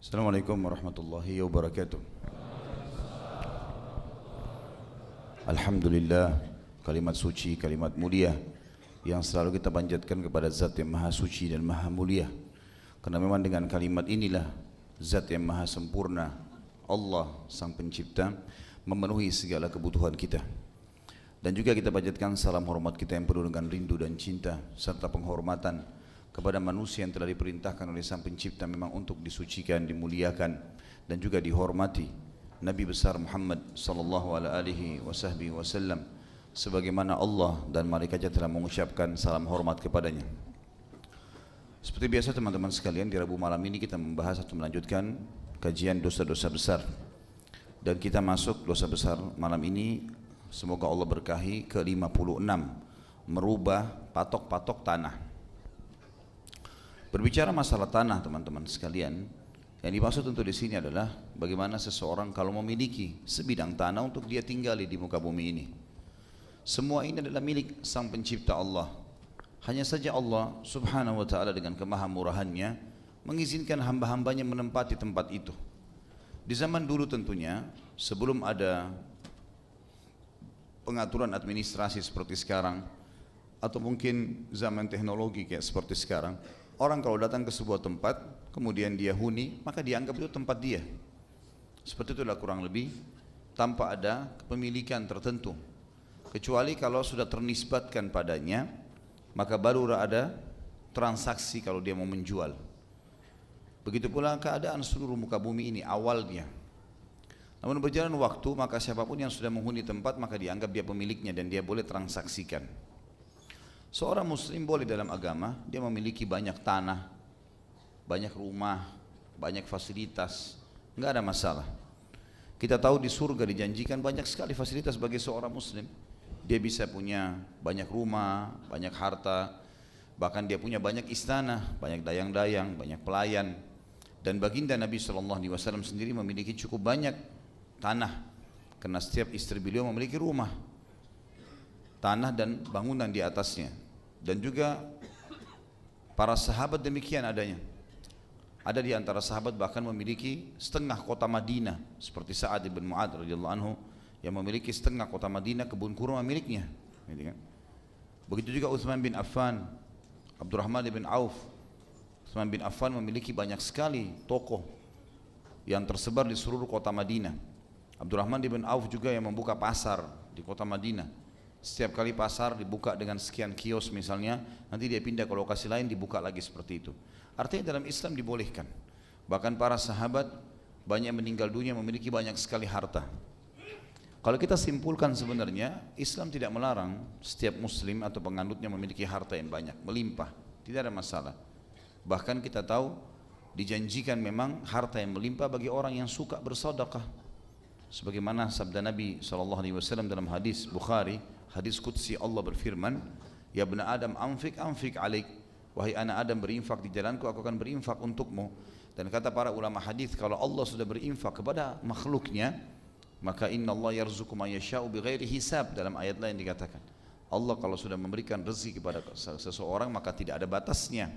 Assalamualaikum warahmatullahi wabarakatuh. Alhamdulillah, kalimat suci, kalimat mulia yang selalu kita panjatkan kepada Zat yang Maha Suci dan Maha Mulia. Karena memang dengan kalimat inilah Zat yang Maha Sempurna, Allah Sang Pencipta, memenuhi segala kebutuhan kita. Dan juga kita panjatkan salam hormat kita yang penuh dengan rindu dan cinta serta penghormatan kepada manusia yang telah diperintahkan oleh Sang Pencipta memang untuk disucikan, dimuliakan dan juga dihormati, Nabi besar Muhammad sallallahu alaihi wasallam, sebagaimana Allah dan malaikatnya telah mengucapkan salam hormat kepadanya. Seperti biasa teman-teman sekalian, di Rabu malam ini kita membahas atau melanjutkan kajian dosa-dosa besar. Dan kita masuk dosa besar malam ini, semoga Allah berkahi, ke-56, merubah patok-patok tanah. Berbicara masalah tanah teman-teman sekalian, yang dimaksud untuk di sini adalah bagaimana seseorang kalau memiliki sebidang tanah untuk dia tinggali di muka bumi ini. Semua ini adalah milik Sang Pencipta Allah. Hanya saja Allah Subhanahu wa taala dengan kemahamurahannya mengizinkan hamba-hambanya menempati tempat itu. Di zaman dulu tentunya, sebelum ada pengaturan administrasi seperti sekarang, atau mungkin zaman teknologi kayak seperti sekarang, orang kalau datang ke sebuah tempat kemudian dia huni, maka dianggap itu tempat dia. Seperti itulah kurang lebih, tanpa ada kepemilikan tertentu, kecuali kalau sudah ternisbatkan padanya, maka baru ada transaksi kalau dia mau menjual. Begitu pula keadaan seluruh muka bumi ini awalnya. Namun berjalan waktu, maka siapapun yang sudah menghuni tempat, maka dianggap dia pemiliknya dan dia boleh transaksikan. Seorang muslim boleh dalam agama, dia memiliki banyak tanah, banyak rumah, banyak fasilitas, enggak ada masalah. Kita tahu di surga dijanjikan banyak sekali fasilitas bagi seorang muslim. Dia bisa punya banyak rumah, banyak harta, bahkan dia punya banyak istana, banyak dayang-dayang, banyak pelayan. Dan baginda Nabi SAW sendiri memiliki cukup banyak tanah, karena setiap istri beliau memiliki rumah, tanah dan bangunan di atasnya. Dan juga para sahabat demikian adanya. Ada di antara sahabat bahkan memiliki setengah kota Madinah, seperti Sa'ad bin Mu'adz radhiyallahu anhu yang memiliki setengah kota Madinah, kebun kurma miliknya. Begitu juga Utsman bin Affan, Abdurrahman bin Auf. Utsman bin Affan memiliki banyak sekali toko yang tersebar di seluruh kota Madinah. Abdurrahman bin Auf juga yang membuka pasar di kota Madinah. Setiap kali pasar dibuka dengan sekian kios misalnya, nanti dia pindah ke lokasi lain, dibuka lagi seperti itu. Artinya dalam Islam dibolehkan. Bahkan para sahabat banyak meninggal dunia memiliki banyak sekali harta. Kalau kita simpulkan sebenarnya, Islam tidak melarang setiap muslim atau penganutnya memiliki harta yang banyak, melimpah, tidak ada masalah. Bahkan kita tahu dijanjikan memang harta yang melimpah bagi orang yang suka bersedekah. Sebagaimana sabda Nabi SAW dalam hadis Bukhari, hadis Qudsi, Allah berfirman, "Ya bani Adam, anfik alaik." Wahai anak Adam, berinfak di jalanku, aku akan berinfak untukmu. Dan kata para ulama hadis, kalau Allah sudah berinfak kepada makhluknya, maka inna Allah yarzuqu man yasha'u bighairi hisab. Dalam ayat lain dikatakan, Allah kalau sudah memberikan rezeki kepada seseorang maka tidak ada batasnya.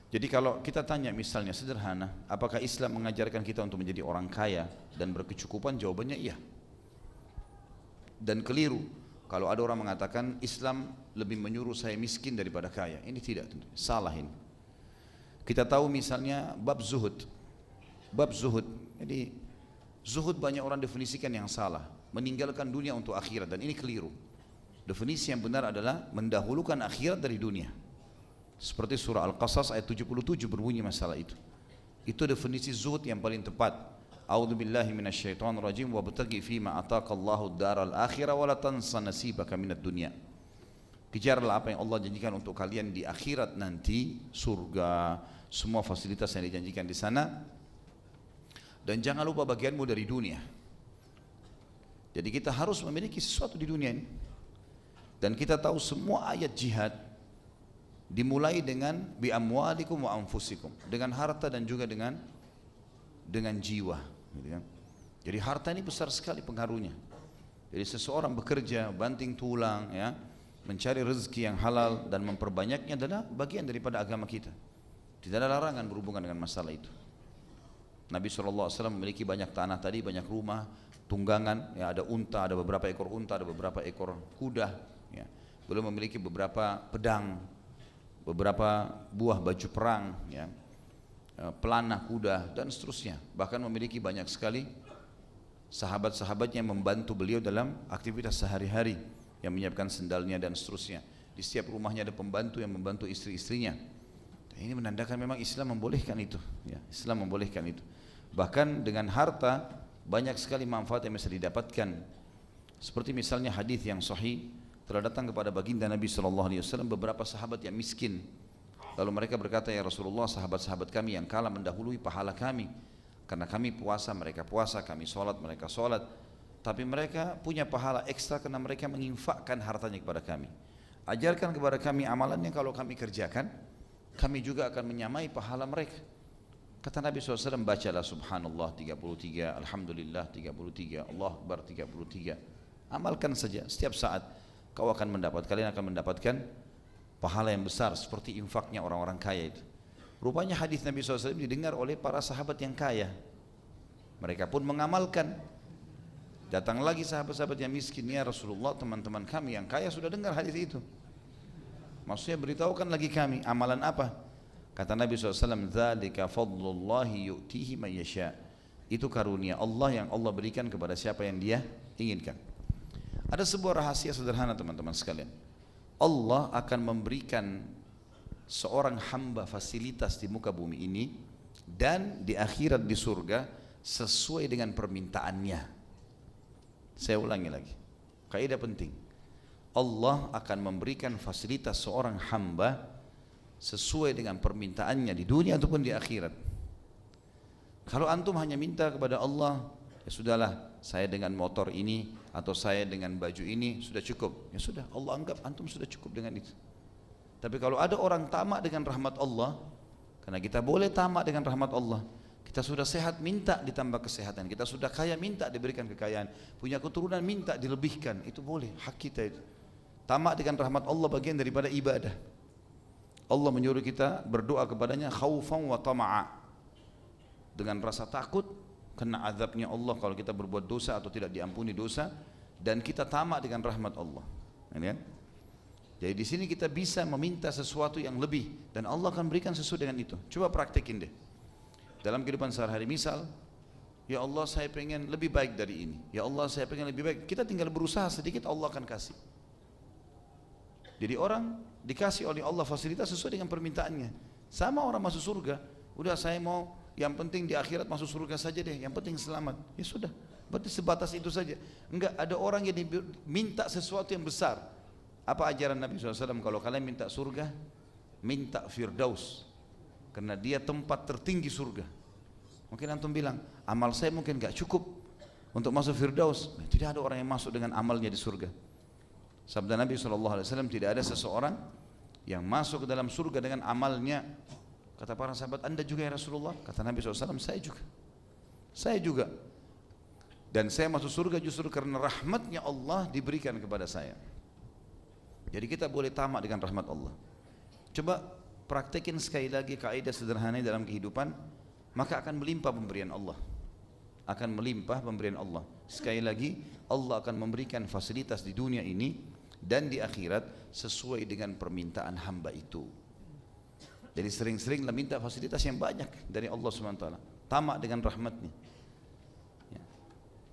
Jadi kalau kita tanya misalnya sederhana, apakah Islam mengajarkan kita untuk menjadi orang kaya dan berkecukupan? Jawabannya iya. Dan keliru kalau ada orang mengatakan Islam lebih menyuruh saya miskin daripada kaya. Ini tidak, salah ini. Kita tahu misalnya bab zuhud. Bab zuhud, jadi zuhud banyak orang definisikan yang salah, meninggalkan dunia untuk akhirat, dan ini keliru. Definisi yang benar adalah mendahulukan akhirat dari dunia. Seperti surah Al-Qasas ayat 77 berbunyi masalah itu. Itu definisi zuhud yang paling tepat. A'udzu billahi minasyaitonir rajim wabtaghi fima ataqallahu ad-daral akhirah wa la tansa nasibaka minad dunya. Kejarlah apa yang Allah janjikan untuk kalian di akhirat nanti, surga, semua fasilitas yang dijanjikan di sana, dan jangan lupa bagianmu dari dunia. Jadi kita harus memiliki sesuatu di dunia ini. Dan kita tahu semua ayat jihad dimulai dengan bi amwalikum wa anfusikum, dengan harta dan juga dengan jiwa, gitu kan? Jadi harta ini besar sekali pengaruhnya. Jadi seseorang bekerja banting tulang, ya, mencari rezeki yang halal dan memperbanyaknya adalah bagian daripada agama kita. Tidak ada larangan berhubungan dengan masalah itu. Nabi SAW memiliki banyak tanah tadi, banyak rumah, tunggangan, ya, ada unta, ada beberapa ekor unta, ada beberapa ekor kuda, ya. Beliau memiliki beberapa pedang, beberapa buah baju perang, ya, pelana kuda dan seterusnya. Bahkan memiliki banyak sekali sahabat-sahabatnya yang membantu beliau dalam aktivitas sehari-hari, yang menyiapkan sendalnya dan seterusnya. Di setiap rumahnya ada pembantu yang membantu istri-istrinya. Ini menandakan memang Islam membolehkan itu, ya. Islam membolehkan itu. Bahkan dengan harta banyak sekali manfaat yang bisa didapatkan. Seperti misalnya hadis yang sahih, telah datang kepada baginda Nabi SAW beberapa sahabat yang miskin. Lalu mereka berkata, ya Rasulullah, sahabat-sahabat kami yang kalah mendahului pahala kami, karena kami puasa, mereka puasa, kami sholat, mereka sholat. Tapi mereka punya pahala ekstra karena mereka menginfakkan hartanya kepada kami. Ajarkan kepada kami amalannya, kalau kami kerjakan, kami juga akan menyamai pahala mereka. Kata Nabi SAW, bacalah subhanallah 33, alhamdulillah 33, Allah Akbar 33. Amalkan saja, setiap saat kau akan mendapat, kalian akan mendapatkan pahala yang besar seperti infaknya orang-orang kaya itu. Rupanya hadis Nabi SAW didengar oleh para sahabat yang kaya. Mereka pun mengamalkan. Datang lagi sahabat-sahabat yang miskin, ya Rasulullah, teman-teman kami yang kaya sudah dengar hadis itu. Maksudnya beritahukan lagi kami, amalan apa? Kata Nabi SAW, "Dzalika fadlullahi yu'tihi man yasha." Itu karunia Allah yang Allah berikan kepada siapa yang Dia inginkan. Ada sebuah rahasia sederhana teman-teman sekalian. Allah akan memberikan seorang hamba fasilitas di muka bumi ini dan di akhirat di surga sesuai dengan permintaannya. Saya ulangi lagi, kaidah penting. Allah akan memberikan fasilitas seorang hamba sesuai dengan permintaannya di dunia ataupun di akhirat. Kalau antum hanya minta kepada Allah, ya sudahlah, saya dengan motor ini atau saya dengan baju ini sudah cukup, ya sudah, Allah anggap antum sudah cukup dengan itu. Tapi kalau ada orang tamak dengan rahmat Allah, karena kita boleh tamak dengan rahmat Allah, kita sudah sehat minta ditambah kesehatan, kita sudah kaya minta diberikan kekayaan, punya keturunan minta dilebihkan, itu boleh, hak kita itu. Tamak dengan rahmat Allah bagian daripada ibadah. Allah menyuruh kita berdoa kepadanya khaufan wa tama'a, dengan rasa takut kena azabnya Allah kalau kita berbuat dosa atau tidak diampuni dosa, dan kita tamak dengan rahmat Allah. Kan? Jadi di sini kita bisa meminta sesuatu yang lebih dan Allah akan berikan sesuai dengan itu. Coba praktekin deh dalam kehidupan sehari-hari. Misal, ya Allah saya pengen lebih baik dari ini, ya Allah saya pengen lebih baik, kita tinggal berusaha sedikit, Allah akan kasih. Jadi orang dikasih oleh Allah fasilitas sesuai dengan permintaannya. Sama orang masuk surga, udah saya mau yang penting di akhirat masuk surga saja deh, yang penting selamat. Ya sudah, berarti sebatas itu saja. Enggak, ada orang yang minta sesuatu yang besar. Apa ajaran Nabi SAW? Kalau kalian minta surga, minta Firdaus, karena dia tempat tertinggi surga. Mungkin antum bilang, amal saya mungkin gak cukup untuk masuk Firdaus. Tidak ada orang yang masuk dengan amalnya di surga. Sabda Nabi SAW, tidak ada seseorang yang masuk ke dalam surga dengan amalnya. Kata para sahabat, Anda juga ya Rasulullah? Kata Nabi SAW, saya juga. Saya juga. Dan saya masuk surga justru karena rahmatnya Allah diberikan kepada saya. Jadi kita boleh tamak dengan rahmat Allah. Coba praktekin sekali lagi kaidah sederhana dalam kehidupan, maka akan melimpah pemberian Allah. Akan melimpah pemberian Allah. Sekali lagi, Allah akan memberikan fasilitas di dunia ini dan di akhirat sesuai dengan permintaan hamba itu. Jadi sering-seringlah minta fasilitas yang banyak dari Allah SWT, tamak dengan rahmatnya. Ya.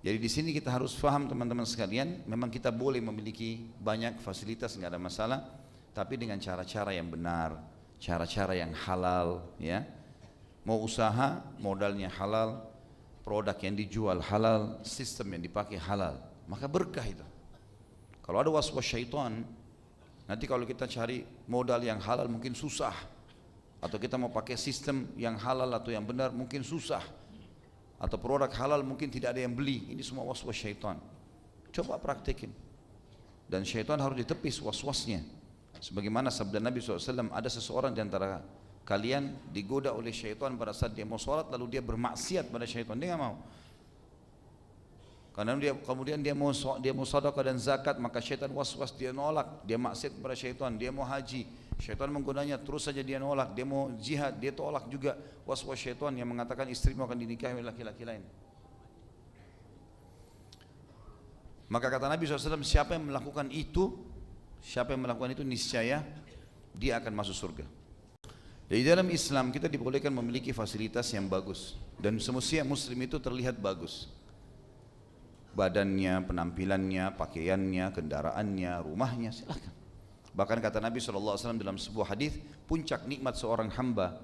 Jadi di sini kita harus faham teman-teman sekalian, memang kita boleh memiliki banyak fasilitas, nggak ada masalah, tapi dengan cara-cara yang benar, cara-cara yang halal. Ya, mau usaha modalnya halal, produk yang dijual halal, sistem yang dipakai halal, maka berkah itu. Kalau ada waswas syaitan, nanti kalau kita cari modal yang halal mungkin susah, atau kita mau pakai sistem yang halal atau yang benar mungkin susah, atau produk halal mungkin tidak ada yang beli. Ini semua waswas syaitan. Coba praktekin, dan syaitan harus ditepis waswasnya. Sebagaimana sabda Nabi SAW, ada seseorang di antara kalian digoda oleh syaitan pada saat dia mau sholat, lalu dia bermaksiat pada syaitan, dia nggak mau. Karena kemudian dia mau sedekah dan zakat, maka syaitan waswas, dia nolak, dia maksiat kepada syaitan. Dia mau haji, Syaitan menggodanya, terus saja dia nolak, dia mau jihad, dia tolak juga. Was-was syaitan yang mengatakan istrimu akan dinikahi oleh laki-laki lain. Maka kata Nabi SAW, siapa yang melakukan itu niscaya dia akan masuk surga. Di dalam Islam kita dibolehkan memiliki fasilitas yang bagus, dan semestinya muslim itu terlihat bagus. Badannya, penampilannya, pakaiannya, kendaraannya, rumahnya, silakan. Bahkan kata Nabi SAW dalam sebuah hadis, puncak nikmat seorang hamba,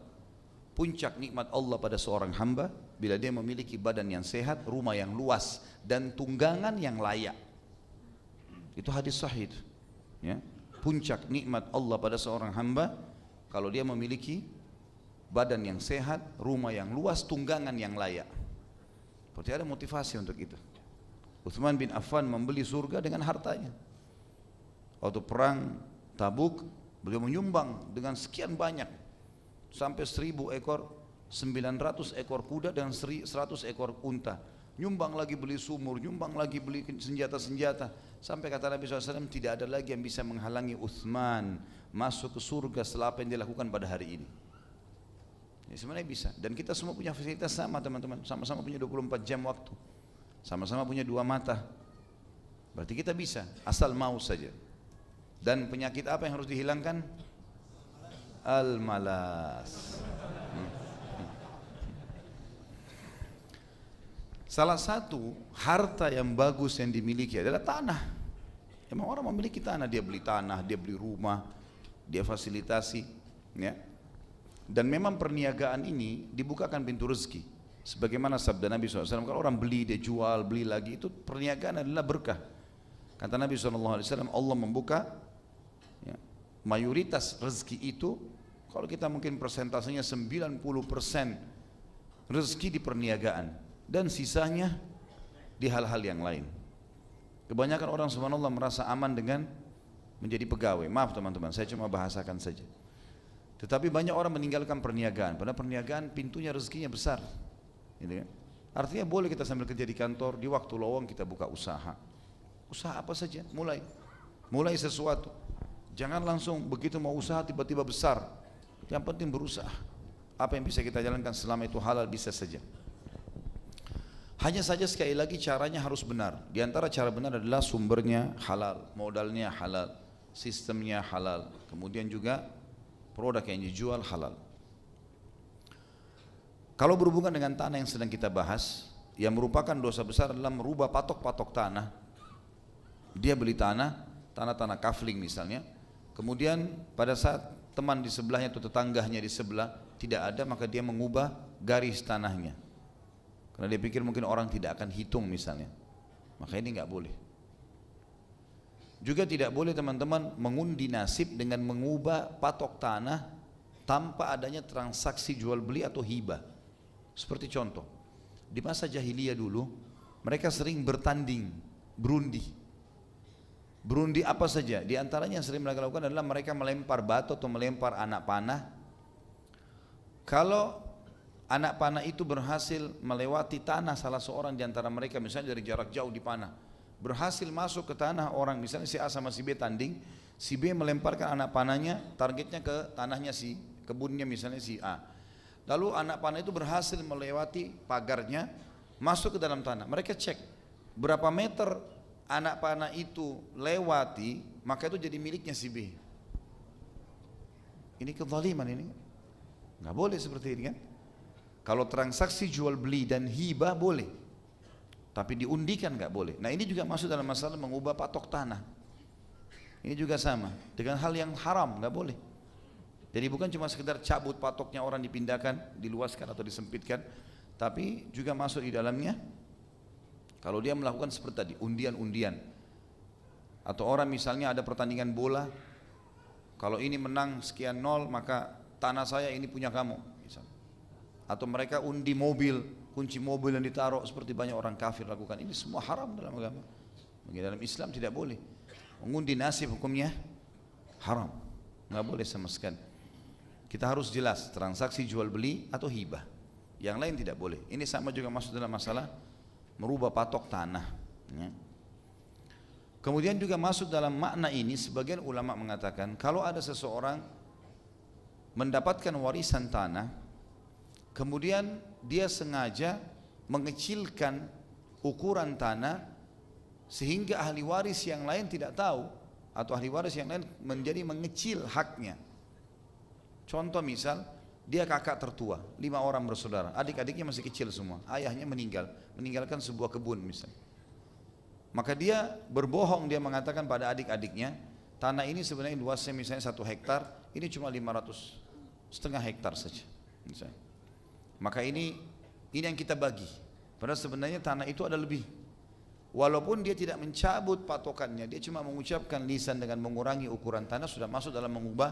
puncak nikmat Allah pada seorang hamba bila dia memiliki badan yang sehat, rumah yang luas, dan tunggangan yang layak. Itu hadis sahih. Ya. Puncak nikmat Allah pada seorang hamba kalau dia memiliki badan yang sehat, rumah yang luas, tunggangan yang layak. Berarti ada motivasi untuk itu. Utsman bin Affan membeli surga dengan hartanya. Waktu perang Tabuk, beliau menyumbang dengan sekian banyak, sampai 1000 ekor, 900 ekor kuda dan 100 ekor unta. Nyumbang lagi beli sumur, nyumbang lagi beli senjata-senjata. Sampai kata Nabi SAW, tidak ada lagi yang bisa menghalangi Utsman masuk ke surga setelah apa yang dilakukan pada hari ini. Ya, sebenarnya bisa. Dan kita semua punya fasilitas sama teman-teman, sama-sama punya 24 jam waktu, sama-sama punya 2 mata. Berarti kita bisa, asal mau saja. Dan penyakit apa yang harus dihilangkan? Al-malas. Salah satu harta yang bagus yang dimiliki adalah tanah. Emang orang memiliki tanah, dia beli tanah, dia beli rumah, dia fasilitasi, ya. Dan memang perniagaan ini dibukakan pintu rezeki. Sebagaimana sabda Nabi SAW, kalau orang beli, dia jual, beli lagi, itu perniagaan adalah berkah. Kata Nabi SAW, Allah membuka, ya, mayoritas rezeki itu, kalau kita mungkin persentasenya 90% rezeki di perniagaan, dan sisanya di hal-hal yang lain. Kebanyakan orang subhanallah merasa aman dengan menjadi pegawai. Maaf teman-teman, saya cuma bahasakan saja. Tetapi banyak orang meninggalkan perniagaan, padahal perniagaan pintunya rezekinya besar, gitu kan? Artinya boleh kita sambil kerja di kantor, di waktu lowong kita buka usaha. Usaha apa saja, mulai sesuatu. Jangan langsung begitu mau usaha tiba-tiba besar. Yang penting berusaha. Apa yang bisa kita jalankan selama itu halal bisa saja. Hanya saja sekali lagi caranya harus benar. Di antara cara benar adalah sumbernya halal, modalnya halal, sistemnya halal, kemudian juga produk yang dijual halal. Kalau berhubungan dengan tanah yang sedang kita bahas, yang merupakan dosa besar adalah merubah patok-patok tanah. Dia beli tanah kafling misalnya, kemudian pada saat teman di sebelahnya atau tetangganya di sebelah tidak ada, maka dia mengubah garis tanahnya. Karena dia pikir mungkin orang tidak akan hitung misalnya. Maka ini nggak boleh. Juga tidak boleh teman-teman mengundi nasib dengan mengubah patok tanah tanpa adanya transaksi jual beli atau hibah. Seperti contoh, di masa jahiliyah dulu mereka sering bertanding, berundi. Berundi apa saja? Di antaranya yang sering mereka lakukan adalah mereka melempar batu atau melempar anak panah. Kalau anak panah itu berhasil melewati tanah salah seorang di antara mereka, misalnya dari jarak jauh dipanah, berhasil masuk ke tanah orang, misalnya si A sama si B tanding, si B melemparkan anak panahnya, targetnya ke tanahnya si kebunnya misalnya si A. Lalu anak panah itu berhasil melewati pagarnya, masuk ke dalam tanah. Mereka cek berapa meter anak panah itu lewati, maka itu jadi miliknya si B. Ini kezaliman ini, nggak boleh seperti ini kan? Kalau transaksi jual beli dan hibah boleh, tapi diundikan nggak boleh. Nah ini juga masuk dalam masalah mengubah patok tanah. Ini juga sama dengan hal yang haram, nggak boleh. Jadi bukan cuma sekedar cabut patoknya orang dipindahkan, diluaskan atau disempitkan, tapi juga masuk di dalamnya. Kalau dia melakukan seperti tadi, undian-undian, atau orang misalnya ada pertandingan bola, kalau ini menang sekian nol maka tanah saya ini punya kamu, misalnya. Atau mereka undi mobil, kunci mobil yang ditaruh seperti banyak orang kafir lakukan. Ini semua haram dalam agama. Bagi dalam Islam tidak boleh. Mengundi nasib hukumnya haram, nggak boleh sama sekali. Kita harus jelas transaksi jual beli atau hibah. Yang lain tidak boleh. Ini sama juga masuk dalam masalah merubah patok tanah. Ya. Kemudian juga masuk dalam makna ini, sebagian ulama mengatakan kalau ada seseorang mendapatkan warisan tanah, kemudian dia sengaja mengecilkan ukuran tanah sehingga ahli waris yang lain tidak tahu, atau ahli waris yang lain menjadi mengecil haknya. Contoh misal, dia kakak tertua, 5 orang bersaudara, adik-adiknya masih kecil semua, ayahnya meninggalkan sebuah kebun misal. Maka dia berbohong, dia mengatakan pada adik-adiknya, tanah ini sebenarnya luasnya misalnya 1 hektar, ini cuma 500,5 hektar saja misalnya. Maka ini yang kita bagi, padahal sebenarnya tanah itu ada lebih. Walaupun dia tidak mencabut patokannya, dia cuma mengucapkan lisan dengan mengurangi ukuran tanah, sudah masuk dalam mengubah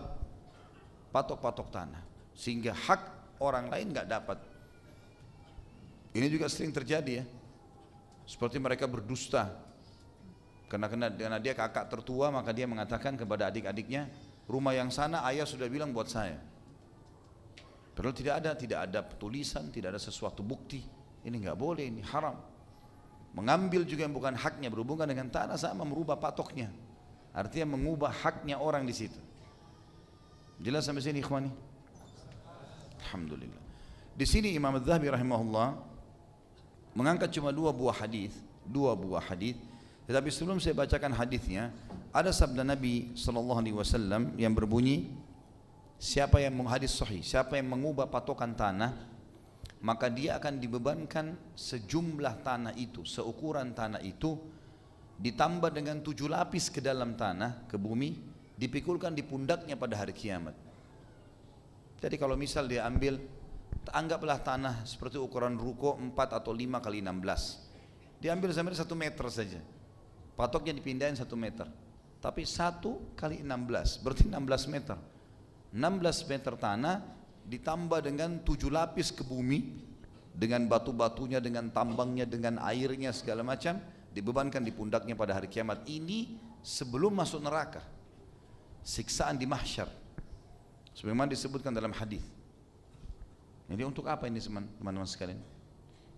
patok-patok tanah, sehingga hak orang lain nggak dapat. Ini juga sering terjadi ya, seperti mereka berdusta, karena dia kakak tertua, maka dia mengatakan kepada adik-adiknya, rumah yang sana ayah sudah bilang buat saya. Padahal tidak ada tulisan, tidak ada sesuatu bukti. Ini nggak boleh, ini haram. Mengambil juga yang bukan haknya, berhubungan dengan tanah sama merubah patoknya, artinya mengubah haknya orang di situ. Jelas sampai sini ikhwani? Alhamdulillah. Di sini Imam Az-Zahabi rahimahullah mengangkat cuma 2 buah hadis, tetapi sebelum saya bacakan hadisnya, ada sabda Nabi SAW yang berbunyi, siapa yang hadis sahih, siapa yang mengubah patokan tanah, maka dia akan dibebankan sejumlah tanah itu, seukuran tanah itu, ditambah dengan 7 lapis ke dalam tanah, ke bumi, dipikulkan di pundaknya pada hari kiamat. Jadi kalau misal dia ambil, anggaplah tanah seperti ukuran ruko 4 atau 5 kali 16, diambil sampai 1 meter saja, patoknya dipindahin 1 meter, tapi 1 kali 16 berarti 16 meter. 16 meter tanah ditambah dengan 7 lapis ke bumi, dengan batu-batunya, dengan tambangnya, dengan airnya segala macam, dibebankan di pundaknya pada hari kiamat. Ini sebelum masuk neraka, siksaan di mahsyar, sebagaimana disebutkan dalam hadis. Jadi untuk apa ini teman-teman sekalian?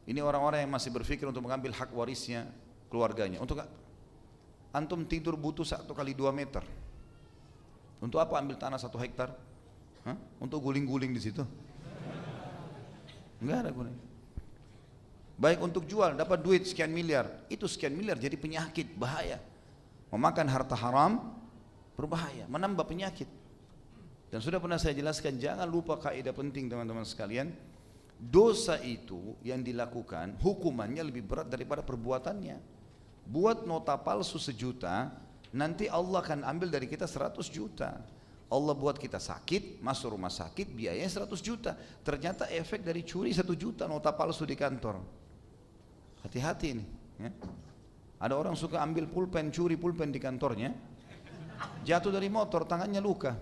Ini orang-orang yang masih berpikir untuk mengambil hak warisnya keluarganya. Untuk antum tidur butuh 1 kali 2 meter. Untuk apa ambil tanah 1 hektar? Untuk guling-guling di situ? Enggak ada gunanya. Baik untuk jual, dapat duit sekian miliar, itu sekian miliar jadi penyakit, bahaya. Memakan harta haram berbahaya, menambah penyakit. Dan sudah pernah saya jelaskan, jangan lupa kaidah penting teman-teman sekalian, dosa itu yang dilakukan hukumannya lebih berat daripada perbuatannya. Buat nota palsu 1 juta, nanti Allah akan ambil dari kita 100 juta. Allah buat kita sakit, masuk rumah sakit, biayanya 100 juta. Ternyata efek dari curi 1 juta nota palsu di kantor. Hati-hati ini ya. Ada orang suka ambil pulpen, curi pulpen di kantornya, jatuh dari motor, tangannya luka,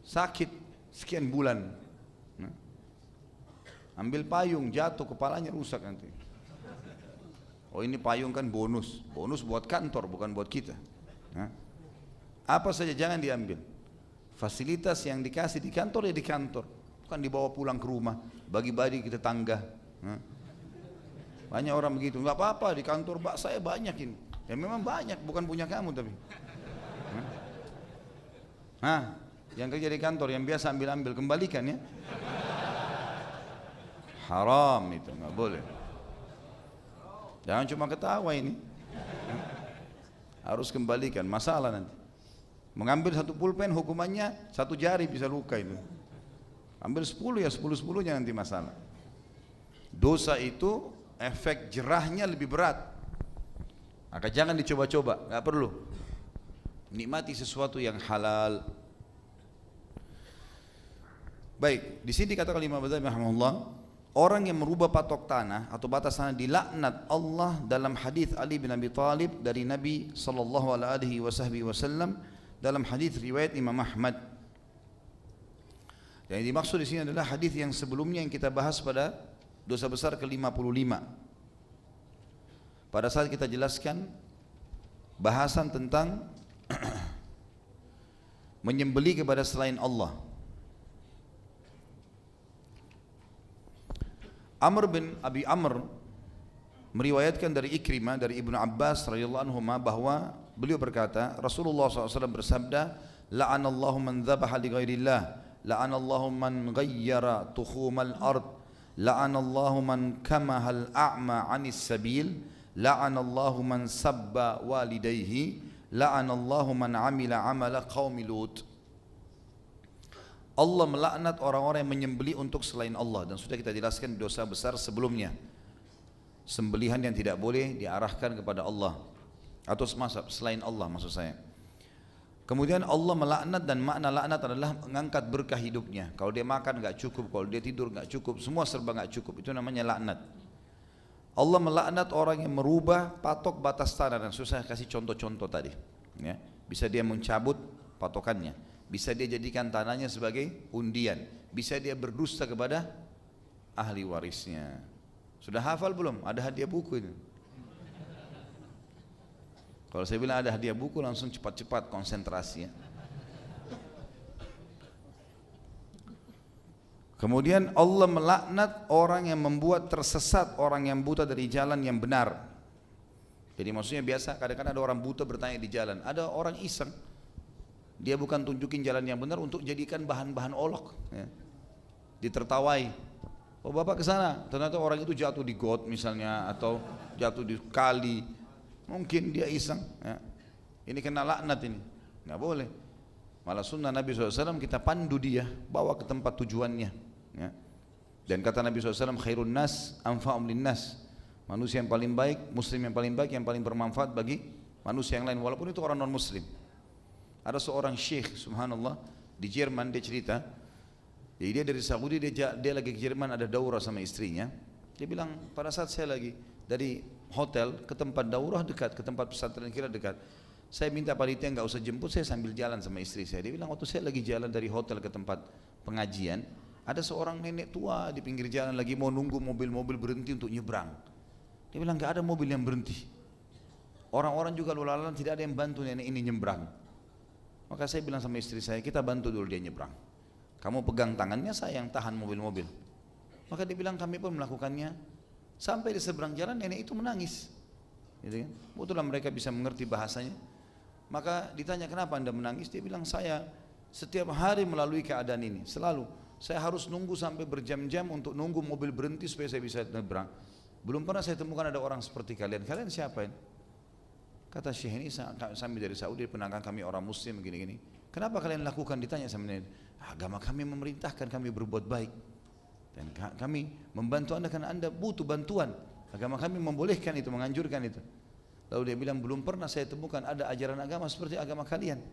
sakit sekian bulan. Ambil payung, jatuh, kepalanya rusak nanti. Oh ini payung kan bonus buat kantor, bukan buat kita. Apa saja jangan diambil. Fasilitas yang dikasih di kantor ya di kantor, bukan dibawa pulang ke rumah, bagi-bagi ke tetangga. Banyak orang begitu, nggak apa-apa di kantor saya banyak ini. Ya memang banyak, bukan punya kamu tapi. Yang kerja di kantor yang biasa ambil-ambil kembalikan ya. Haram itu, nggak boleh. Jangan cuma ketawa ini. Harus kembalikan, masalah nanti. Mengambil 1 pulpen hukumannya 1 jari bisa luka itu. Ambil 10 ya 10-10-nya nanti masalah. Dosa itu efek jerahnya lebih berat. Maka jangan dicoba-coba, nggak perlu. Nikmati sesuatu yang halal. Baik, di sini katakan Imam Az-Zahabi rahimahullah, orang yang merubah patok tanah atau batas tanah dilaknat Allah dalam hadis Ali bin Abi Thalib dari Nabi sallallahu alaihi wasallam, dalam hadis riwayat Imam Ahmad. Yang dimaksud di sini adalah hadis yang sebelumnya yang kita bahas pada dosa besar ke-55. Pada saat kita jelaskan bahasan tentang menyembelih kepada selain Allah. Amr bin Abi Amr meriwayatkan dari Ikrimah dari Ibnu Abbas radhiyallahu anhu bahwa beliau berkata, Rasulullah SAW bersabda, la'anallahu man dhabaha li ghairillah, la'anallahu man ghayyara tukhumal ard, la'anallahu man kamahal a'ma 'anis sabil, la'anallahu man sabba walidayhi, la'anallahu man 'amila 'amala qaumi Lut. Allah melaknat orang-orang yang menyembelih untuk selain Allah, dan sudah kita jelaskan dosa besar sebelumnya. Sembelihan yang tidak boleh diarahkan kepada Allah atau selain Allah maksud saya. Kemudian Allah melaknat, dan makna laknat adalah mengangkat berkah hidupnya. Kalau dia makan nggak cukup, kalau dia tidur nggak cukup, semua serba nggak cukup, itu namanya laknat. Allah melaknat orang yang merubah patok batas tanah, dan susah kasih contoh-contoh tadi. Ya, bisa dia mencabut patokannya, bisa dia jadikan tanahnya sebagai undian, bisa dia berdusta kepada ahli warisnya. Sudah hafal belum? Ada hadiah buku ini. Kalau saya bilang ada hadiah buku, langsung cepat-cepat konsentrasi ya. Kemudian Allah melaknat orang yang membuat tersesat orang yang buta dari jalan yang benar. Jadi maksudnya biasa kadang-kadang ada orang buta bertanya di jalan, ada orang iseng, dia bukan tunjukin jalan yang benar untuk jadikan bahan-bahan olok ya. Ditertawai, oh bapak ke sana, ternyata orang itu jatuh di got misalnya, atau jatuh di kali, mungkin dia iseng ya. Ini kena laknat ini, nggak boleh. Malah sunnah Nabi SAW kita pandu dia, bawa ke tempat tujuannya ya. Dan kata Nabi SAW, khairun nas anfa'um linnas, manusia yang paling baik, muslim yang paling baik, yang paling bermanfaat bagi manusia yang lain, walaupun itu orang non muslim. Ada seorang syekh subhanallah di Jerman, dia cerita, jadi dia dari Saudi, dia lagi ke Jerman, ada daurah sama istrinya. Dia bilang, pada saat saya lagi dari hotel ke tempat daurah dekat, ke tempat pesantren kira dekat, saya minta panitia nggak usah jemput, saya sambil jalan sama istri saya. Dia bilang, waktu saya lagi jalan dari hotel ke tempat pengajian, ada seorang nenek tua di pinggir jalan lagi mau nunggu mobil-mobil berhenti untuk nyebrang. Dia bilang nggak ada mobil yang berhenti. Orang-orang juga lalu lalang, tidak ada yang bantu nenek ini nyebrang. Maka saya bilang sama istri saya, kita bantu dulu dia nyebrang. Kamu pegang tangannya, saya yang tahan mobil-mobil. Maka dia bilang kami pun melakukannya. Sampai di seberang jalan nenek itu menangis. Gitu kan? Betullah mereka bisa mengerti bahasanya. Maka ditanya kenapa anda menangis? Dia bilang saya setiap hari melalui keadaan ini. Selalu saya harus nunggu sampai berjam-jam untuk nunggu mobil berhenti supaya saya bisa nyebrang. Belum pernah saya temukan ada orang seperti kalian. Kalian siapa ini? Kata Syekh ini, kami dari Saudi, penangkan kami orang muslim gini-gini. Kenapa kalian lakukan? Ditanya sama nenek. Agama kami memerintahkan kami berbuat baik, dan kami membantu anda karena anda butuh bantuan. Agama kami membolehkan itu, menganjurkan itu. Lalu dia bilang, belum pernah saya temukan ada ajaran agama seperti agama kalian.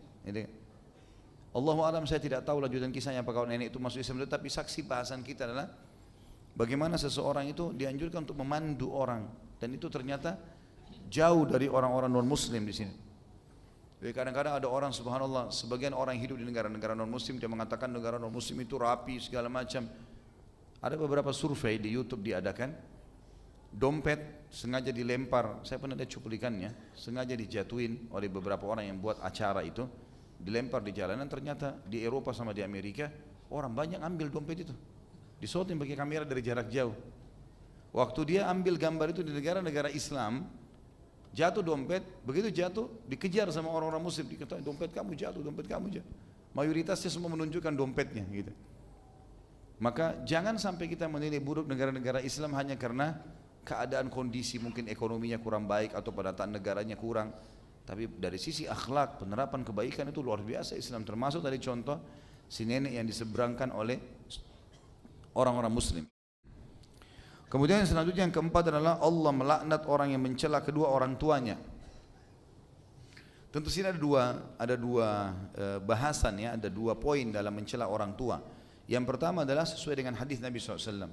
Allahu a'lam, saya tidak tahu lanjutan kisahnya apakah nenek itu masuk Islam, tapi saksi bahasan kita adalah bagaimana seseorang itu dianjurkan untuk memandu orang, dan itu ternyata jauh dari orang-orang non muslim di sini. Jadi kadang-kadang ada orang subhanallah, sebagian orang yang hidup di negara-negara non muslim, dia mengatakan negara non muslim itu rapi segala macam. Ada beberapa survei di YouTube diadakan, dompet sengaja dilempar, saya pernah ada cuplikannya, sengaja dijatuhin oleh beberapa orang yang buat acara itu, dilempar di jalanan. Ternyata di Eropa sama di Amerika orang banyak ambil dompet itu, disotin pakai kamera dari jarak jauh. Waktu dia ambil gambar itu di negara-negara Islam, jatuh dompet, begitu jatuh dikejar sama orang-orang muslim, dikatakan dompet kamu jatuh, dompet kamu jatuh. Mayoritasnya semua menunjukkan dompetnya gitu. Maka jangan sampai kita menilai buruk negara-negara Islam hanya karena keadaan kondisi mungkin ekonominya kurang baik atau penataan negaranya kurang. Tapi dari sisi akhlak, penerapan kebaikan itu luar biasa Islam. Termasuk dari contoh si nenek yang diseberangkan oleh orang-orang muslim. Kemudian selanjutnya yang keempat adalah Allah melaknat orang yang mencela kedua orang tuanya. Tentu sini ada dua bahasan ya, ada dua poin dalam mencela orang tua. Yang pertama adalah sesuai dengan hadis Nabi SAW.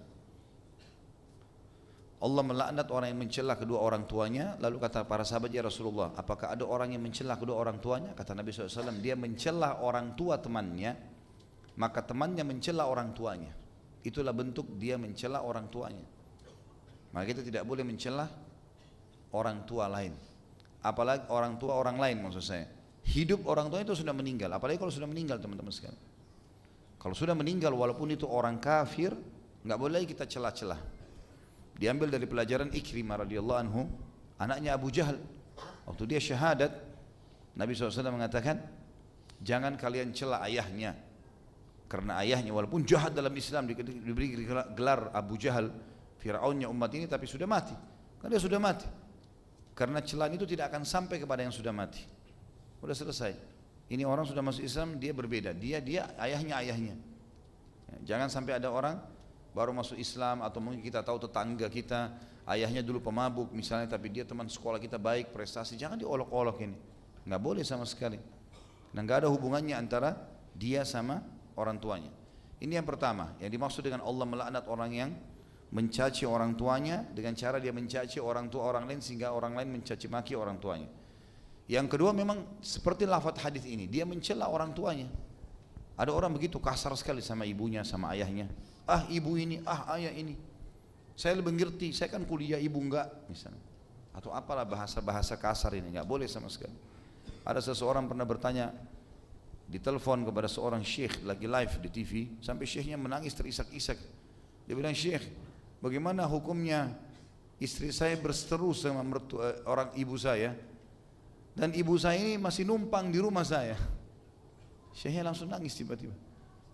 Allah melaknat orang yang mencela kedua orang tuanya. Lalu kata para sahabat, ya Rasulullah, apakah ada orang yang mencela kedua orang tuanya? Kata Nabi SAW, dia mencela orang tua temannya, maka temannya mencela orang tuanya. Itulah bentuk dia mencela orang tuanya. Maka kita tidak boleh mencela orang tua lain, apalagi orang tua orang lain maksud saya. Hidup orang tua itu sudah meninggal, apalagi kalau sudah meninggal teman-teman sekalian. Kalau sudah meninggal walaupun itu orang kafir, nggak boleh kita celah-celah. Diambil dari pelajaran Ikrimah radhiyallahu anhu, anaknya Abu Jahal. Waktu dia syahadat, Nabi SAW mengatakan, Jangan kalian cela ayahnya, karena ayahnya walaupun jahat dalam Islam diberi gelar Abu Jahal, Fir'aunnya umat ini, tapi sudah mati. Karena dia sudah mati. Karena celaan itu tidak akan sampai kepada yang sudah mati. Sudah selesai. Ini orang sudah masuk Islam, dia berbeda. Dia ayahnya. Jangan sampai ada orang baru masuk Islam, atau mungkin kita tahu tetangga kita ayahnya dulu pemabuk misalnya, tapi dia teman sekolah kita baik, prestasi, jangan diolok-olok ini. Nggak boleh sama sekali. Dan nggak ada hubungannya antara dia sama orang tuanya. Ini yang pertama, yang dimaksud dengan Allah melaknat orang yang mencaci orang tuanya dengan cara dia mencaci orang tua orang lain sehingga orang lain mencaci maki orang tuanya. Yang kedua memang seperti lafaz hadis ini, dia mencela orang tuanya. Ada orang begitu kasar sekali sama ibunya, sama ayahnya. Ah ibu ini, ah ayah ini. Saya lebih ngerti, saya kan kuliah, ibu enggak misalnya. Atau apalah bahasa-bahasa kasar ini, enggak boleh sama sekali. Ada seseorang pernah bertanya di telepon kepada seorang syekh lagi live di TV, sampai syekhnya menangis terisak-isak. Dia bilang, "Syekh, bagaimana hukumnya istri saya berseteru sama orang ibu saya, dan ibu saya ini masih numpang di rumah saya?" Syekhnya langsung nangis tiba-tiba,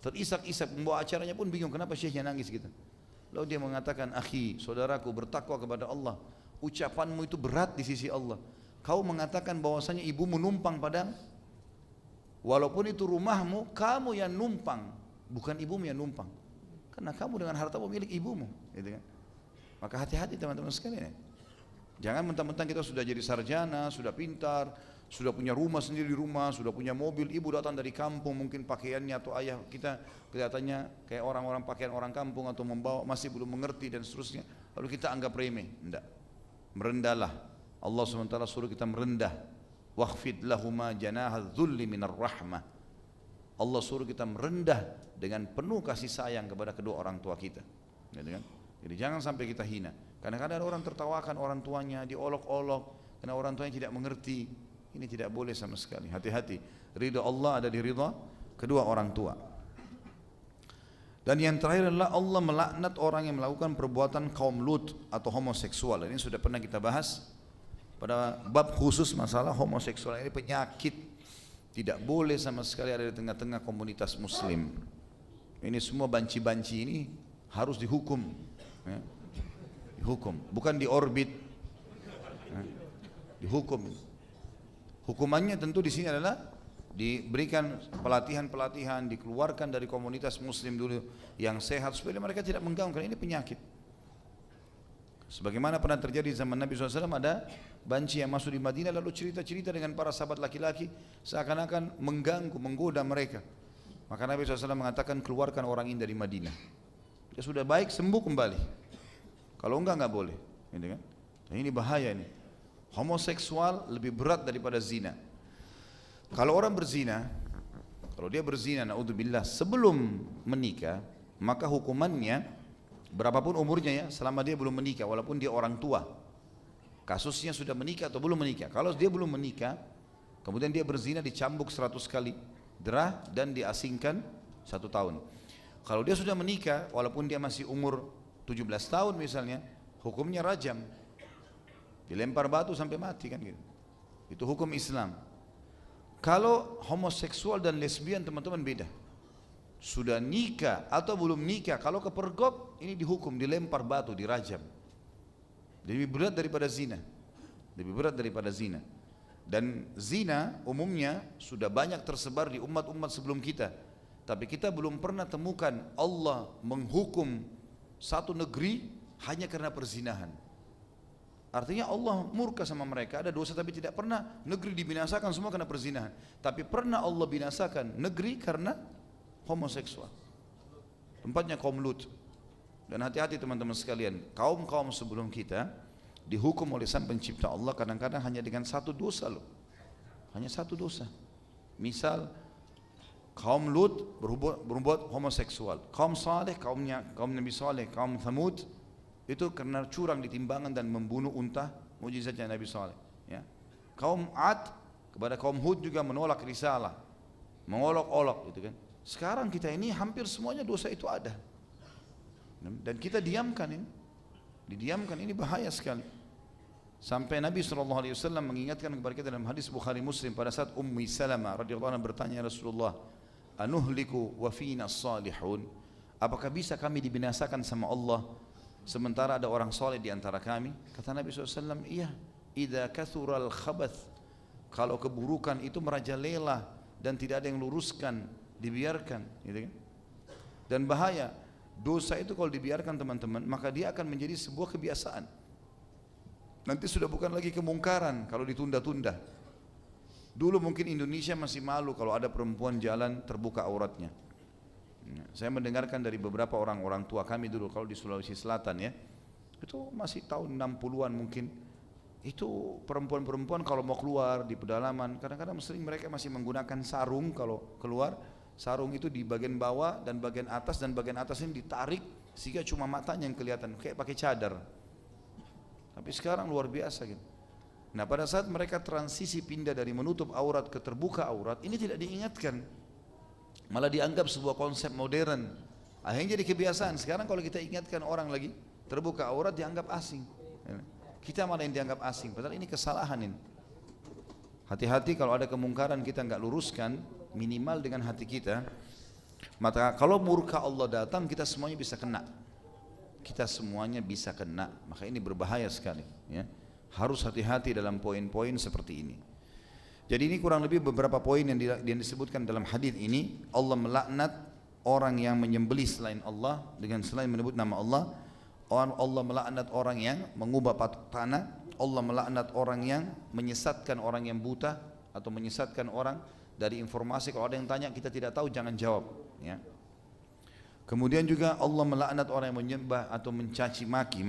terisak-isak, membawa acaranya pun bingung kenapa syekhnya nangis gitu. Lalu dia mengatakan, "Akhi, saudaraku, bertakwa kepada Allah. Ucapanmu itu berat di sisi Allah. Kau mengatakan bahwasanya ibumu numpang padamu, walaupun itu rumahmu, kamu yang numpang, bukan ibumu yang numpang. Karena kamu dengan hartamu milik ibumu." Gitu kan? Maka hati-hati teman-teman sekalian. Jangan mentang-mentang kita sudah jadi sarjana, sudah pintar, sudah punya rumah sendiri di rumah, sudah punya mobil, ibu datang dari kampung, mungkin pakaiannya atau ayah kita kelihatannya kayak orang-orang pakaian orang kampung atau membawa masih belum mengerti dan seterusnya, lalu kita anggap remeh. Tidak, merendahlah. Allah SWT suruh kita merendah. Wakhfid lahuma janaha dzulli minar rahmah. Allah suruh kita merendah dengan penuh kasih sayang kepada kedua orang tua kita. Gitu kan? Jadi jangan sampai kita hina. Kadang-kadang ada orang tertawakan orang tuanya, diolok-olok karena orang tuanya tidak mengerti. Ini tidak boleh sama sekali. Hati-hati. Ridha Allah ada di ridha kedua orang tua. Dan yang terakhir adalah Allah melaknat orang yang melakukan perbuatan kaum Lut atau homoseksual. Ini sudah pernah kita bahas pada bab khusus masalah homoseksual. Ini penyakit, tidak boleh sama sekali ada di tengah-tengah komunitas muslim. Ini semua banci-banci ini harus dihukum, ya. Dihukum, bukan diorbit, ya. Dihukum. Hukumannya tentu di sini adalah diberikan pelatihan-pelatihan, dikeluarkan dari komunitas muslim dulu yang sehat supaya mereka tidak mengganggu, karena ini penyakit. Sebagaimana pernah terjadi zaman Nabi SAW, ada banci yang masuk di Madinah lalu cerita-cerita dengan para sahabat laki-laki seakan-akan mengganggu, menggoda mereka. Maka Nabi SAW mengatakan, keluarkan orang ini dari Madinah. Dia sudah baik, sembuh kembali. Kalau enggak boleh. Ini kan? Nah, ini bahaya ini. Homoseksual lebih berat daripada zina. Kalau orang berzina, kalau dia berzina, naudzubillah, sebelum menikah, maka hukumannya berapapun umurnya ya, selama dia belum menikah, walaupun dia orang tua. Kasusnya sudah menikah atau belum menikah. Kalau dia belum menikah, kemudian dia berzina, dicambuk 100 kali derah dan diasingkan 1 tahun. Kalau dia sudah menikah, walaupun dia masih umur 17 tahun misalnya, hukumnya rajam. Dilempar batu sampai mati kan gitu. Itu hukum Islam. Kalau homoseksual dan lesbian teman-teman beda. Sudah nikah atau belum nikah, kalau kepergok ini dihukum, dilempar batu, dirajam. Lebih berat daripada zina. Lebih berat daripada zina. Dan zina umumnya sudah banyak tersebar di umat-umat sebelum kita. Tapi kita belum pernah temukan Allah menghukum satu negeri hanya karena perzinahan. Artinya Allah murka sama mereka, ada dosa, tapi tidak pernah negeri dibinasakan semua karena perzinahan. Tapi pernah Allah binasakan negeri karena homoseksual. Tempatnya kaum Lut. Dan hati-hati teman-teman sekalian, kaum-kaum sebelum kita dihukum oleh Sang Pencipta Allah kadang-kadang hanya dengan satu dosa loh. Hanya satu dosa. Misal kaum Lut berbuat homoseksual. Kaum Saleh, kaum Nabi Saleh, kaum Thamud itu karena curang di timbangan dan membunuh unta, mujizatnya Nabi Saleh. Ya. Kaum Ad kepada kaum Hud juga menolak risalah, mengolok-olok, gitu kan. Sekarang kita ini hampir semuanya dosa itu ada, dan kita diamkan ini, didiamkan, ini bahaya sekali. Sampai Nabi SAW mengingatkan kepada kita dalam hadis Bukhari Muslim pada saat Ummi Salamah radhiyallahu anha bertanya, "Ya Rasulullah, anuhliku wa fina salihun?" Apakah bisa kami dibinasakan sama Allah sementara ada orang soleh di antara kami? Kata Nabi SAW, iya, idza kathural khabath, kalau keburukan itu merajalela dan tidak ada yang luruskan, dibiarkan, gitu kan? Dan bahaya, dosa itu kalau dibiarkan teman-teman, maka dia akan menjadi sebuah kebiasaan. Nanti sudah bukan lagi kemungkaran kalau ditunda-tunda. Dulu mungkin Indonesia masih malu kalau ada perempuan jalan terbuka auratnya. Saya mendengarkan dari beberapa orang tua kami dulu kalau di Sulawesi Selatan ya, itu masih tahun 60-an mungkin, itu perempuan-perempuan kalau mau keluar di pedalaman, kadang-kadang sering mereka masih menggunakan sarung kalau keluar. Sarung itu di bagian bawah dan bagian atas, dan bagian atas ini ditarik sehingga cuma matanya yang kelihatan, kayak pakai cadar. Tapi sekarang luar biasa gitu. Nah pada saat mereka transisi pindah dari menutup aurat ke terbuka aurat, ini tidak diingatkan, malah dianggap sebuah konsep modern. Akhirnya jadi kebiasaan. Sekarang kalau kita ingatkan orang lagi terbuka aurat, dianggap asing. Kita malah yang dianggap asing, padahal ini kesalahan ini. Hati-hati kalau ada kemungkaran kita nggak luruskan, minimal dengan hati kita. Maka kalau murka Allah datang, kita semuanya bisa kena. Kita semuanya bisa kena, maka ini berbahaya sekali ya. Harus hati-hati dalam poin-poin seperti ini. Jadi ini kurang lebih beberapa poin yang disebutkan dalam hadis ini. Allah melaknat orang yang menyembelih selain Allah dengan selain menyebut nama Allah. Allah melaknat orang yang mengubah patok tanah. Allah melaknat orang yang menyesatkan orang yang buta atau menyesatkan orang dari informasi. Kalau ada yang tanya kita tidak tahu, jangan jawab ya. Kemudian juga Allah melaknat orang yang menyembah atau mencaci maki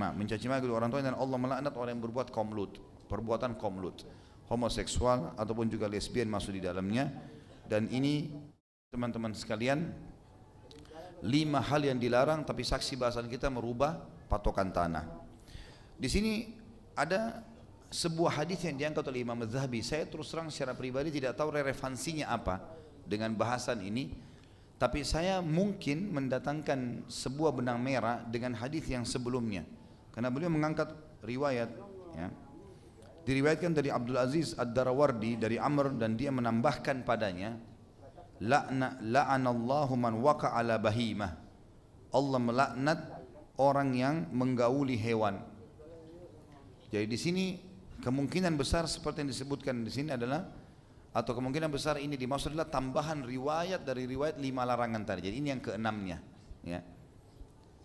orang tua, dan Allah melaknat orang yang berbuat komlut, perbuatan komlut, homoseksual ataupun juga lesbian masuk di dalamnya. Dan ini teman-teman sekalian, 5 hal yang dilarang, tapi saksi bahasan kita merubah patokan tanah. Di sini ada sebuah hadis yang diangkat oleh Imam Az-Zahabi. Saya terus terang secara pribadi tidak tahu relevansinya apa dengan bahasan ini. Tapi saya mungkin mendatangkan sebuah benang merah dengan hadis yang sebelumnya, karena beliau mengangkat riwayat ya. Diriwayatkan dari Abdul Aziz Ad-Darawardi dari Amr, dan dia menambahkan padanya, la'anallahu man waqa'a ala bahimah. Allah melaknat orang yang menggauli hewan. Jadi di sini kemungkinan besar seperti yang disebutkan di sini adalah, atau kemungkinan besar ini dimaksud adalah tambahan riwayat dari riwayat 5 larangan tadi. Jadi ini yang keenamnya ya.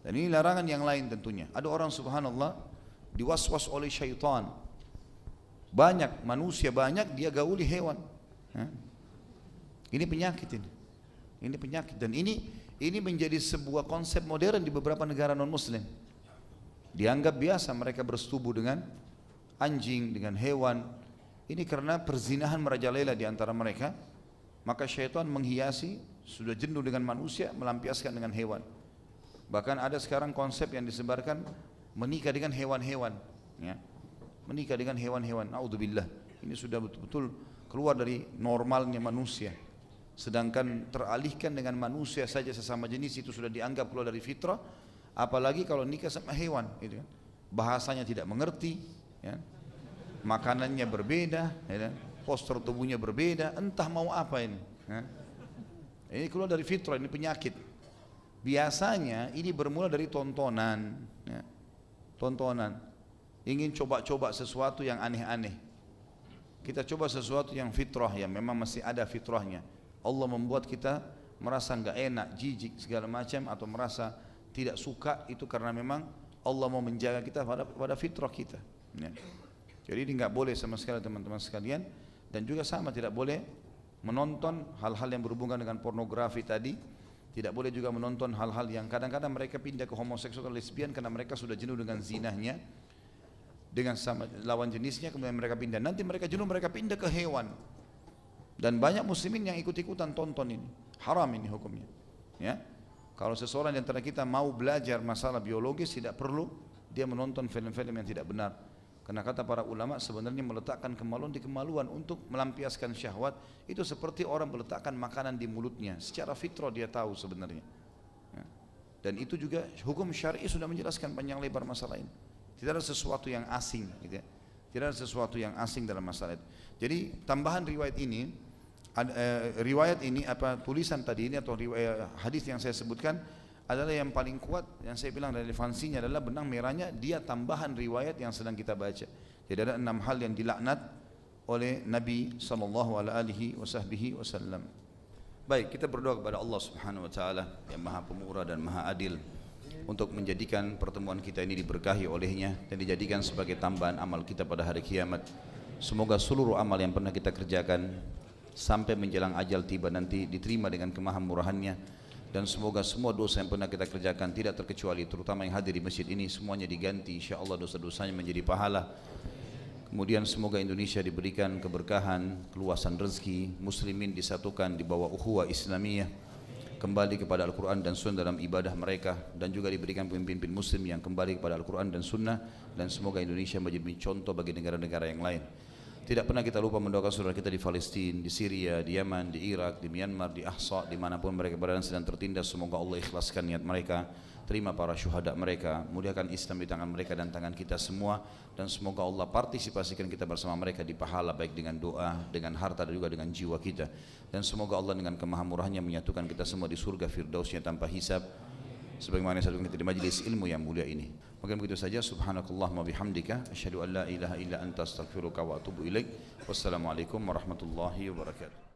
Dan ini larangan yang lain tentunya. Ada orang subhanallah diwaswas oleh syaitan. Banyak manusia, banyak dia gauli hewan ya. Ini penyakit ini. Ini penyakit, dan ini menjadi sebuah konsep modern di beberapa negara non muslim. Dianggap biasa mereka bersetubuh dengan anjing, dengan hewan. Ini karena perzinahan merajalela di antara mereka. Maka syaitan menghiasi, sudah jenuh dengan manusia, melampiaskan dengan hewan. Bahkan ada sekarang konsep yang disebarkan menikah dengan hewan-hewan ya. Menikah dengan hewan-hewan, naudzubillah. Ini sudah betul-betul keluar dari normalnya manusia. Sedangkan teralihkan dengan manusia saja sesama jenis itu sudah dianggap keluar dari fitrah. Apalagi kalau nikah sama hewan gitu kan. Bahasanya tidak mengerti ya. Makanannya berbeda, ya, postur tubuhnya berbeda, entah mau apa ini. Ya. Ini keluar dari fitrah, ini penyakit. Biasanya ini bermula dari tontonan, ya. Tontonan. Ingin coba-coba sesuatu yang aneh-aneh. Kita coba sesuatu yang fitrah, yang memang masih ada fitrahnya. Allah membuat kita merasa enggak enak, jijik segala macam, atau merasa tidak suka, itu karena memang Allah mau menjaga kita pada fitrah kita. Ya. Jadi ini nggak boleh sama sekali teman-teman sekalian. Dan juga sama, tidak boleh menonton hal-hal yang berhubungan dengan pornografi tadi. Tidak boleh juga menonton hal-hal yang kadang-kadang mereka pindah ke homoseksual atau lesbian karena mereka sudah jenuh dengan zinahnya dengan sama lawan jenisnya, kemudian mereka pindah. Nanti mereka jenuh, mereka pindah ke hewan. Dan banyak muslimin yang ikut-ikutan tonton ini. Haram ini hukumnya. Ya. Kalau seseorang di antara kita mau belajar masalah biologis, tidak perlu dia menonton film-film yang tidak benar. Karena kata para ulama, sebenarnya meletakkan kemaluan di kemaluan untuk melampiaskan syahwat itu seperti orang meletakkan makanan di mulutnya. Secara fitrah dia tahu sebenarnya. Ya. Dan itu juga hukum syar'i sudah menjelaskan panjang lebar masalah ini. Tidak ada sesuatu yang asing gitu ya. Tidak ada sesuatu yang asing dalam masalah itu. Jadi tambahan riwayat ini, tulisan tadi ini atau riwayat hadis yang saya sebutkan adalah yang paling kuat. Yang saya bilang relevansinya adalah benang merahnya dia tambahan riwayat yang sedang kita baca. Jadi ada 6 hal yang dilaknat oleh Nabi SAW. Baik, kita berdoa kepada Allah Subhanahu Wa Taala yang Maha Pemurah dan Maha Adil untuk menjadikan pertemuan kita ini diberkahi olehnya dan dijadikan sebagai tambahan amal kita pada hari kiamat. Semoga seluruh amal yang pernah kita kerjakan sampai menjelang ajal tiba nanti diterima dengan kemahamurahannya, dan semoga semua dosa yang pernah kita kerjakan tidak terkecuali terutama yang hadir di masjid ini semuanya diganti insyaallah dosa-dosanya menjadi pahala. Kemudian semoga Indonesia diberikan keberkahan, keluasan rezeki, muslimin disatukan di bawah ukhuwah Islamiyah, kembali kepada Al-Quran dan Sunnah dalam ibadah mereka, dan juga diberikan pemimpin muslim yang kembali kepada Al-Quran dan Sunnah, dan semoga Indonesia menjadi contoh bagi negara-negara yang lain. Tidak pernah kita lupa mendoakan saudara kita di Palestina, di Syria, di Yaman, di Irak, di Myanmar, di Ahsa, dimanapun mereka berada sedang tertindas. Semoga Allah ikhlaskan niat mereka, terima para syuhada mereka, muliakan Islam di tangan mereka dan tangan kita semua, dan semoga Allah partisipasikan kita bersama mereka di pahala baik dengan doa, dengan harta dan juga dengan jiwa kita. Dan semoga Allah dengan kemahamurahannya menyatukan kita semua di surga firdausnya tanpa hisab, sebagaimana disatukan kita di majlis ilmu yang mulia ini. Mungkin begitu saja. Subhanakallahumma bihamdika asyhadu an la ilaha illa anta astaghfiruka wa atubu ilaik. Wassalamualaikum warahmatullahi wabarakatuh.